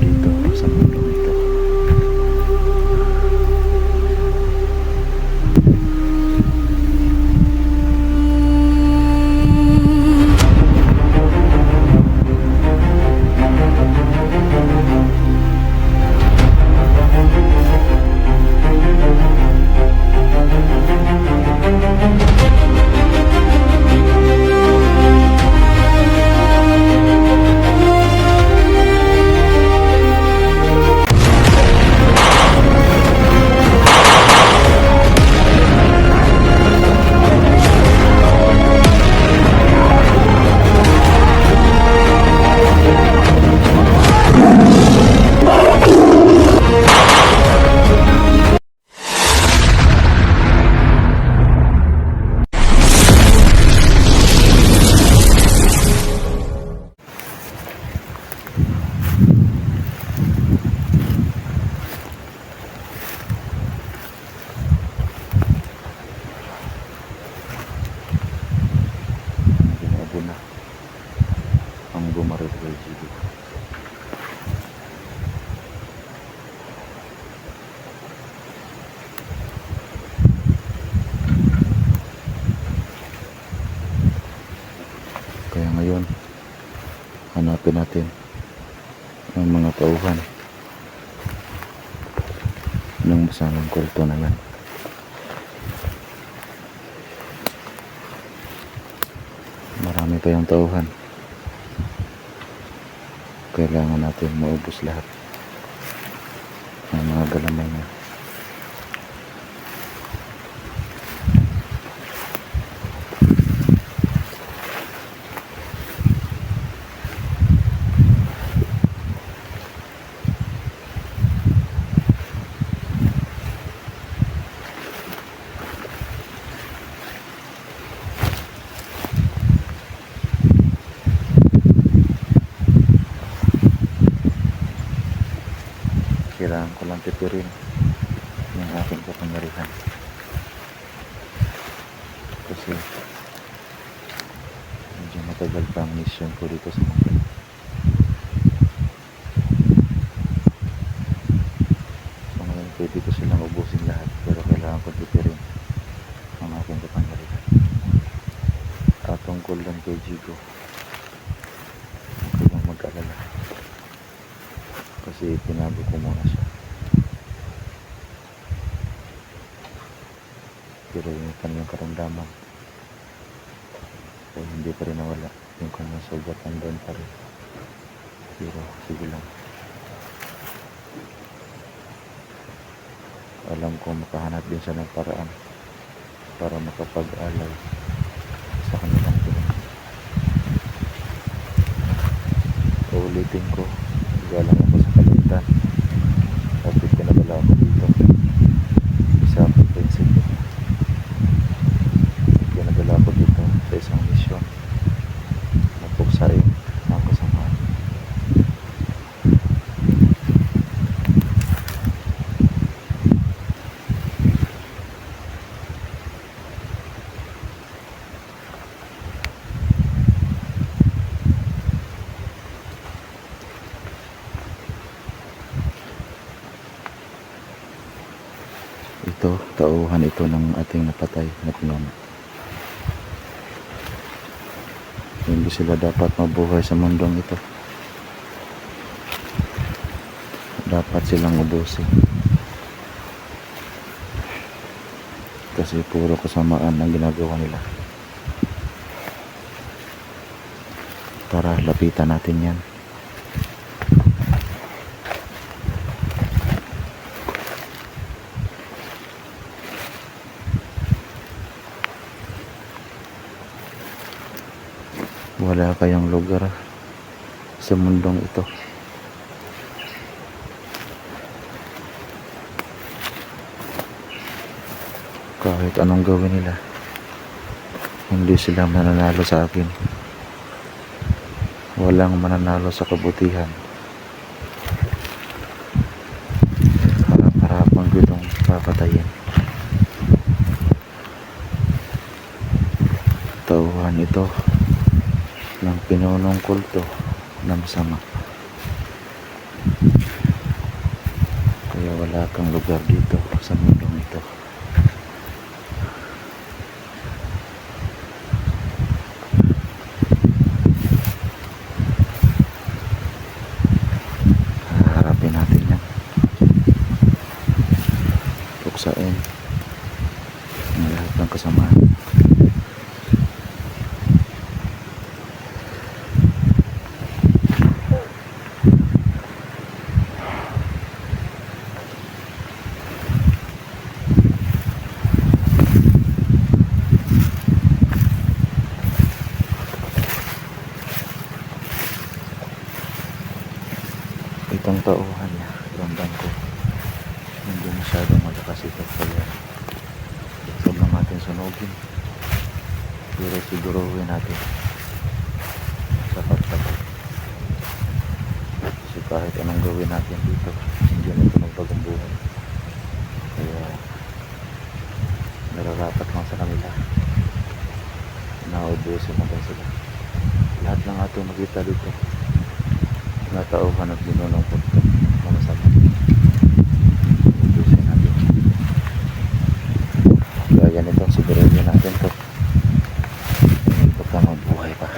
dito sa mundo ito. Ginabo na ang bumaril kay Jigo. Kaya ngayon hanapin natin ang mga tauhan ng masamang kulto na yan. Marami pa yung tauhan. Kailangan natin maubos lahat ng mga galamay niya. Kailangan ko lang tipirin yung aking kapangyarihan kasi medyo matagal pa ang mission ko dito sa mundo. So ngayon pwede ko silang ubusin lahat, pero kailangan ko tipirin ang aking kapangyarihan. At tungkol lang kay Jigo, huwag kayong mag-alala kasi tinago ko muna siya. Pero yung kanyang karamdaman ay hindi pa rin nawala. Yung kanyang sugat nandun pa rin. Pero sige lang, alam ko makahanap din siya ng paraan para makapag-alay sa kanilang pinag. Uulitin ko, galang ako sa Kalintan at pinadala ako dito sa prinsipyo. Pinadala ako dito sa isang misyon na puksain ang kasamaan. Ito, tauhan ito ng ating napatay na pinuno. Hindi sila dapat mabuhay sa mundong ito. Dapat silang ubusin. Kasi puro kasamaan ang ginagawa nila. Tara, lapitan natin yan. Wala kayang lugar sa mundong ito kahit anong gawin nila, hindi sila mananalo sa akin. Walang mananalo sa kabutihan. Harap-harapan ko itong papatayin. Tauhan ito ng pinunong kulto na masama. Kaya wala kang lugar dito sa mundong ito. Harapin natin yan. Puksain ang lahat ng kasamaan. Itong tauhan niya, yung bangko, hindi masyadong magkakasikat kaya huwag lang natin sunugin, pero siguruhin natin sapat-sapat kasi kahit anong gawin natin dito hindi na ito magbagong buhay, kaya nararapat lang sa kanila, naubusin natin sila. Lahat ng ato makita dito natauhan at binulungkot ko mga masama, ubusin natin. Kaya ganito siguruhin natin to pagka mabuhay pa.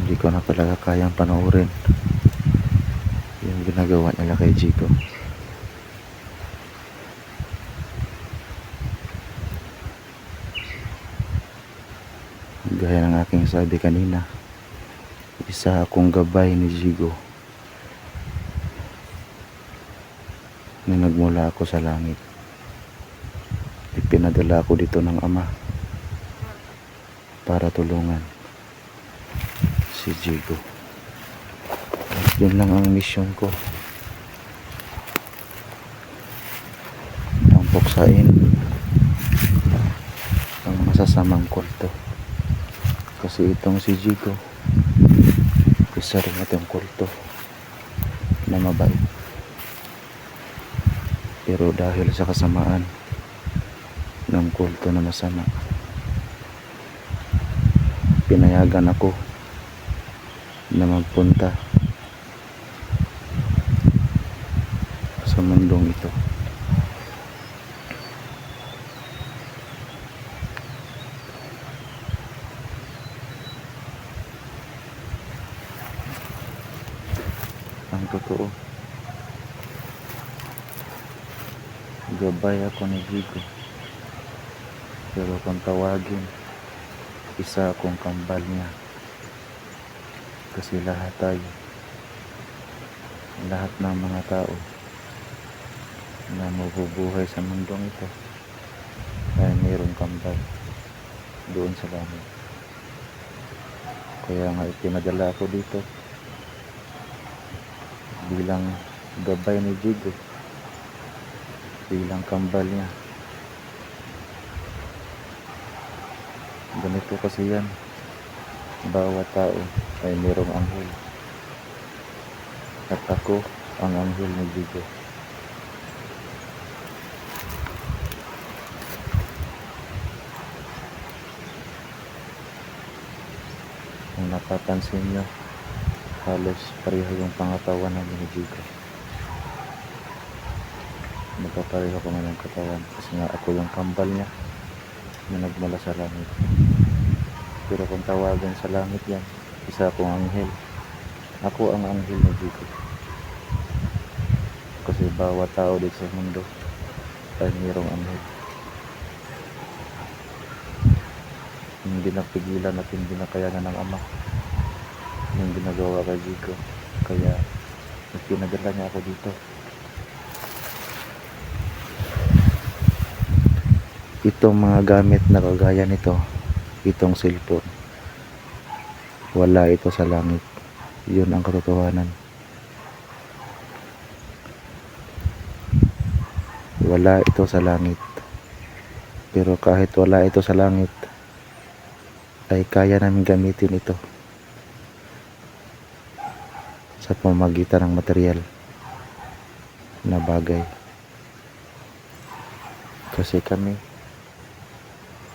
Hindi ko na talaga kayang panoorin yung ginagawa nila kay Jigo. Gaya ng aking sabi kanina, isa akong gabay ni Jigo na nagmula ako sa langit. Ipinadala ako dito ng Ama para tulungan si Jigo. At yun lang ang mission ko, ang puksain ang masasamang kulto, kasi itong si Jigo isa rin itong kulto na mabait, pero dahil sa kasamaan ng kulto na masama, pinayagan ako na magpunta sa mundong ito. Ang totoo, gabay ako ni Jigo, pero kung tawagin, isa akong kambal niya. Kasi lahat tayo, lahat ng mga tao na mabubuhay sa mundong ito ay mayroong kambal doon sa langit. Kaya nga ipinadala ako dito bilang gabay ni Jigo, bilang kambal niya. Ganito kasi yan, bawat tao ay mayroong anghel, at ako ang anghel ni Jigo. napapansin nyo, halos pareho yung pangatawan namin ni Jigo. Magpapareho kami ng katawan kasi nga ako yung kambal niya na nagmula sa langit. Pero kung tawagan sa langit yan, isa akong anghel. Ako ang anghel ni Jigo. Kasi bawat tao dito sa mundo ay mayroong anghel. Hindi napigilan at hindi nakayanan ng Ama yung ginagawa kay Jigo. Kaya pinadala niya ako dito. Itong mga gamit na kagaya nito, itong cellphone, wala ito sa langit. Yun ang katotohanan. Wala ito sa langit. Pero kahit wala ito sa langit, ay kaya namin gamitin ito sa pamamagitan ng material na bagay. Kasi kami,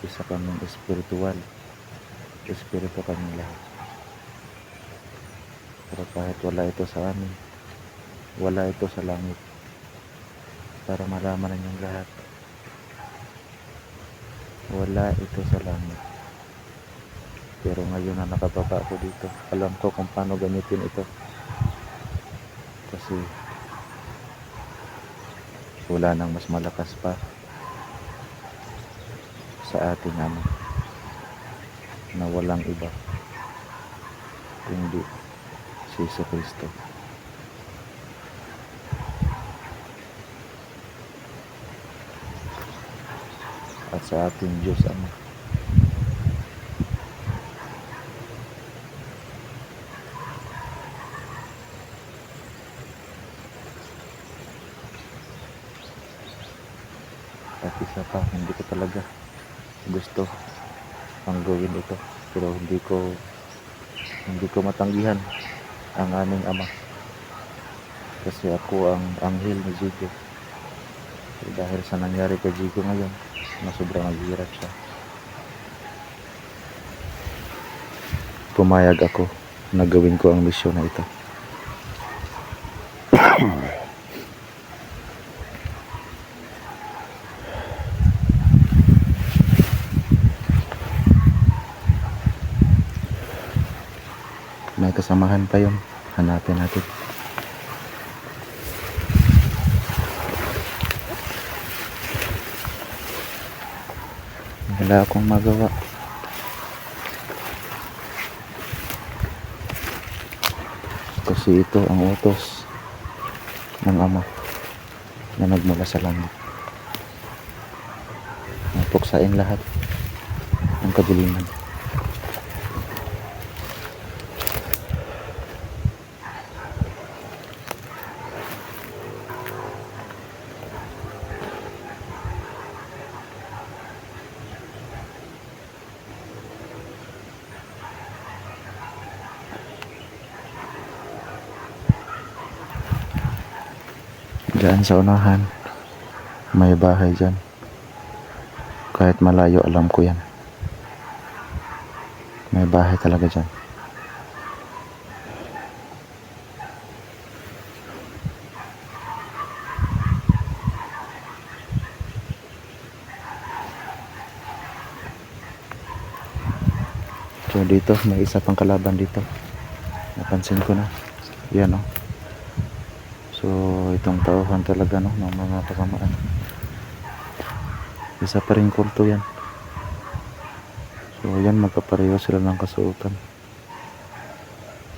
isa kaming espiritual. Espiritu kaming lahat. Pero kahit wala ito sa amin, wala ito sa langit. Para malaman ninyong lahat, wala ito sa langit. Pero ngayon na nakababa ako dito, alam ko kung paano gamitin ito. Kasi wala nang mas malakas pa sa ating Ama na walang iba kundi si Jesucristo. At sa ating Diyos Ama. At isa pa, hindi ko talaga gusto ang gawin ito, pero hindi ko matanggihan ang aming Ama kasi ako ang anghel ni Jigo. Dahil sa nangyari kay Jigo ngayon na sobrang naghihirap siya, pumayag ako na gawin ko ang misyon na ito. May kasamahan pa yun, hanapin natin. Wala akong magawa. Kasi ito ang utos ng Ama na nagmula sa langit. Napuksain lahat ng kadiliman. Diyan sa unahan, may bahay dyan. Kahit malayo, alam ko yan. May bahay talaga dyan. So dito, may isa pang kalaban dito. Napansin ko na. Yan, oh. So itong tauhan talaga, no, ng mga kasamaan. Isa pa rin kulto yan. So yan, magkapareho sila ng kasuotan.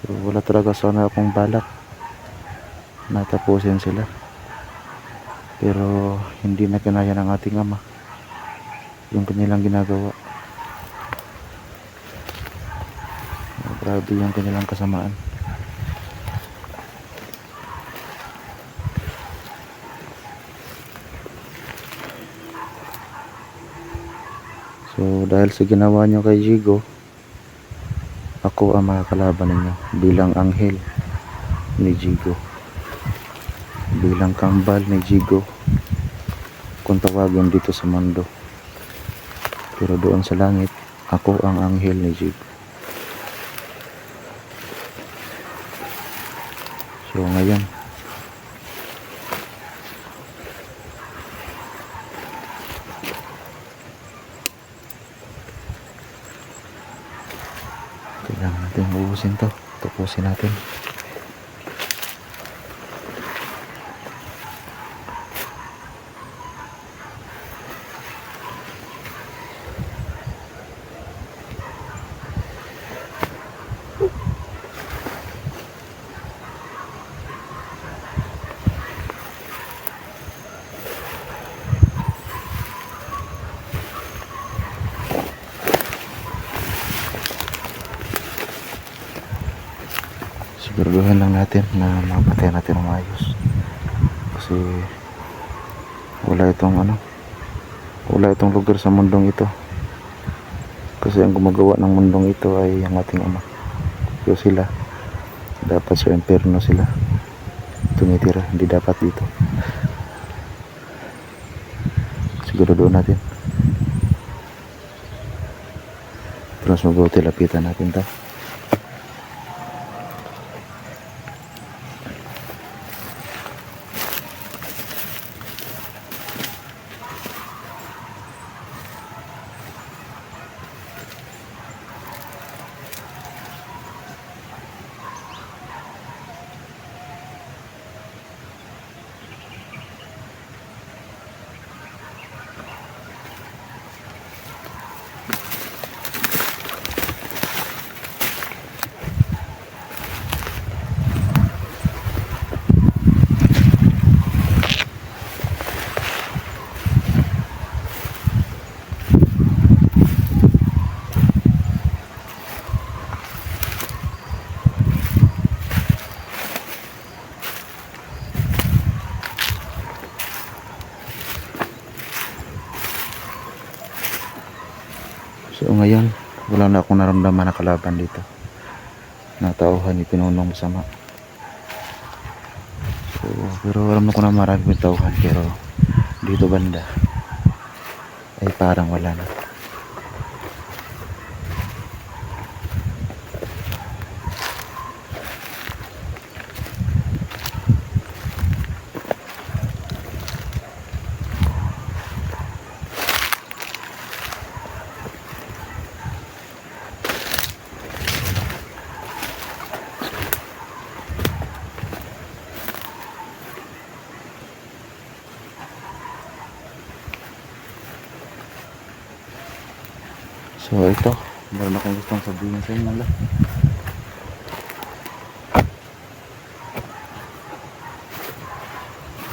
So wala talaga sana akong balak na tapusin sila. Pero hindi na kinaya ng ating Ama yung kanilang ginagawa. Grabe yung kanilang kasamaan. So dahil sa ginawa nyo kay Jigo, ako ang makakalaban ninyo bilang anghel ni Jigo, bilang kambal ni Jigo kung tawagin dito sa mundo. Pero doon sa langit, ako ang anghel ni Jigo. So ngayon, kailangan natin ubusin to. Tupusin natin. Siguraduhin lang natin na mapatayan natin ng maayos, kasi wala itong lugar sa mundong ito, kasi ang gumagawa ng mundong ito ay ang ating Ama. So sila dapat sa impyerno sila tumitira, hindi dapat dito. Siguraduhin natin, terus mabuti lapitan natin to. So ngayon, wala na akong naramdaman na kalaban dito na tauhan ni pinunong masama. So, pero alam ko na maraming tauhan, pero dito banda ay parang wala na. So ito, meron akong gustong sabihin sa inyo lang.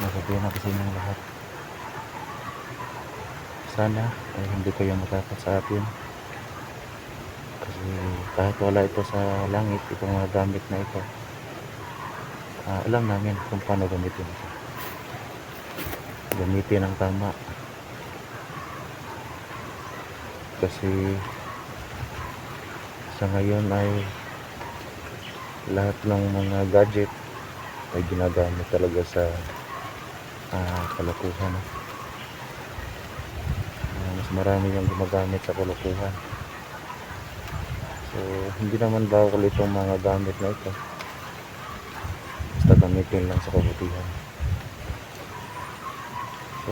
Nasabihin ako sa inyong lahat. Sana ay hindi kayo matakot sa atin. Kasi kahit wala ito sa langit, itong mga gamit na ito, alam namin kung paano gamitin ito. Gamitin ang tama. Kasi sa ngayon ay lahat ng mga gadget ay ginagamit talaga sa kalokohan. Mas marami yung gumagamit sa kalokohan. So hindi naman bawal itong mga gamit na ito, basta gamitin lang sa kabutihan. So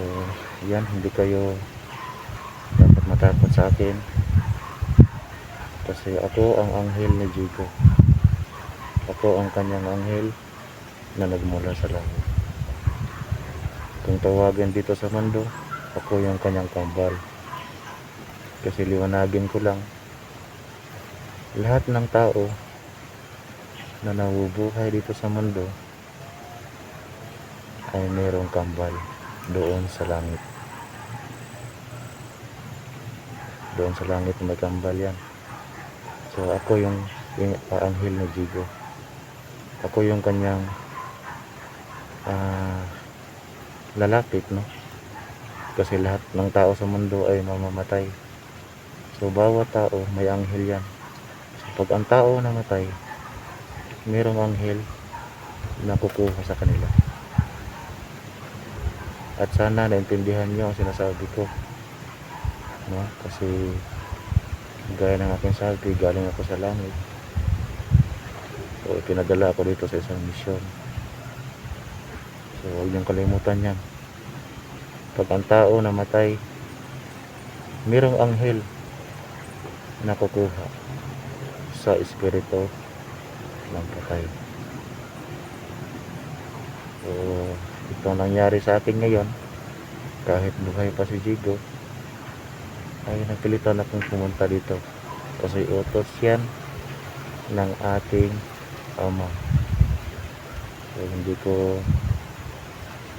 yan, hindi kayo dapat matakot sa akin, kasi ako ang anghel ni Jigo. Ako ang kanyang anghel na nagmula sa langit. Kung tawagin dito sa mundo, ako yung kanyang kambal. Kasi liwanagin ko lang, lahat ng tao na nabubuhay dito sa mundo ay mayroong kambal doon sa langit. Doon sa langit may kambal yan. So ako yung anghel ni Jigo. Ako yung kanyang lalapit, no? Kasi lahat ng tao sa mundo ay mamamatay. So bawat tao may anghel yan. So pag ang tao namatay, mayroong anghel na kukuha sa kanila. At sana naintindihan nyo ang sinasabi ko, no? Kasi gaya ng aking sabi, galing ako sa langit. So pinadala ako dito sa isang misyon. So huwag niyong kalimutan yan. Pag ang tao namatay, mayroong anghel na kukuha sa espiritu ng patay. So itong nangyari sa akin ngayon, kahit buhay pa si Jigo, ay napilitan akong pumunta dito kasi utos yan ng ating ama. So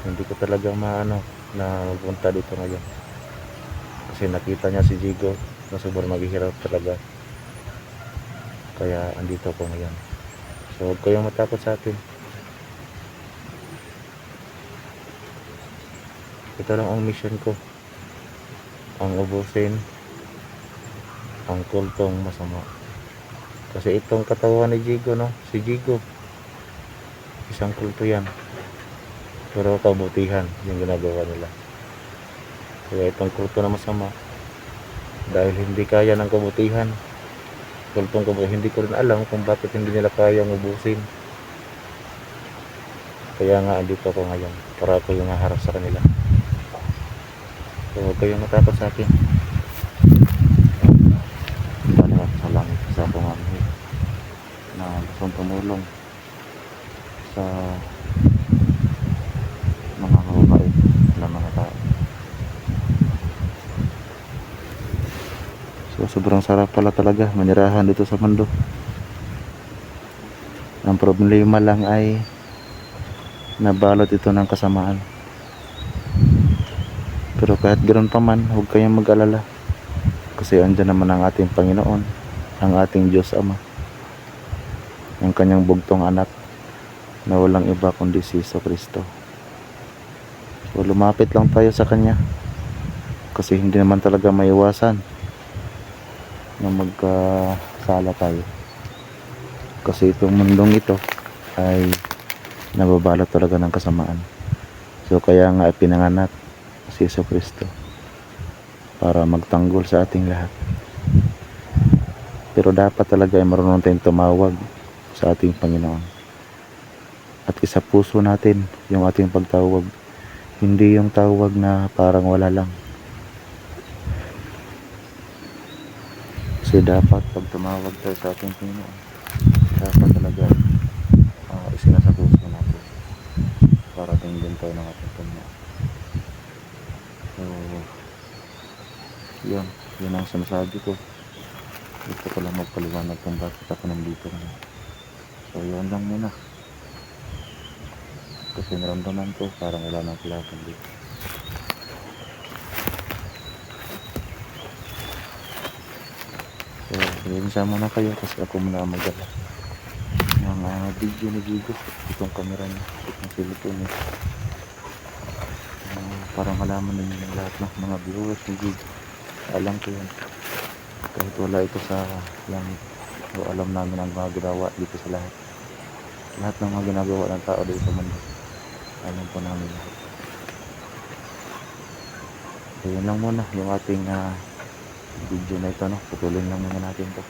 hindi ko talaga maano na magpunta dito ngayon kasi nakita niya si Jigo na sobrang maghihirap talaga, kaya andito ako ngayon. So huwag kayong matakot sa akin. Ito lang ang mission ko, ang ubusin ang kultong masama. Kasi itong katawan ni Jigo, no, si Jigo, isang kulto yan, pero kabutihan yung ginagawa nila. Kaya itong kulto na masama, dahil hindi kaya ng kabutihan, kultong kabutihan, hindi ko rin alam kung bakit hindi nila kayang ubusin. Kaya nga andito ako ngayon, para ako yung haharap sa kanila. So huwag kayong matakot sa akin. Salamat sa langit sa pamamahay na gustong tumulong sa mga kababait na mga tao. So sobrang sarap pala talaga manirahan dito sa mundo. Ang problema lang ay nabalot ito ng kasamaan. Pero kahit ganoon pa man, huwag kayong mag-alala. Kasi andyan naman ang ating Panginoon, ang ating Diyos Ama, ang kanyang bugtong anak na walang iba kundi si Jesucristo. So lumapit lang tayo sa kanya kasi hindi naman talaga maiwasan na magkasala tayo. Kasi itong mundong ito ay nababalot talaga ng kasamaan. So kaya nga pinanganak si Jesucristo para magtanggol sa ating lahat. Pero dapat talaga ay marunong tayong tumawag sa ating Panginoon at isa puso natin yung ating pagtawag, hindi yung tawag na parang wala lang. Kasi dapat pag tumawag tayo sa ating Panginoon, dapat talaga isinasa puso natin para tingin tayo ng ating Panginoon. So yun ang sinasabi ko. Gusto ko lang magpaliwanag kung bakit ako nandito ngayon. So yun lang muna, kasi naramdaman ko parang wala nang kailangan dito. So yun siya muna kayo kasi ako muna magdala ng video ni Jigo. Itong camera niya, itong cellphone niya, para malaman ninyo ng lahat ng mga viewers ni Jigo. Alam ko yun, kahit wala ito sa langit, so alam namin ang mga ginawa dito sa lahat ng mga ginagawa ng tao dito sa mundo, alam po namin lahat. So yun lang muna yung ating video na ito, no? Putulin lang muna natin to.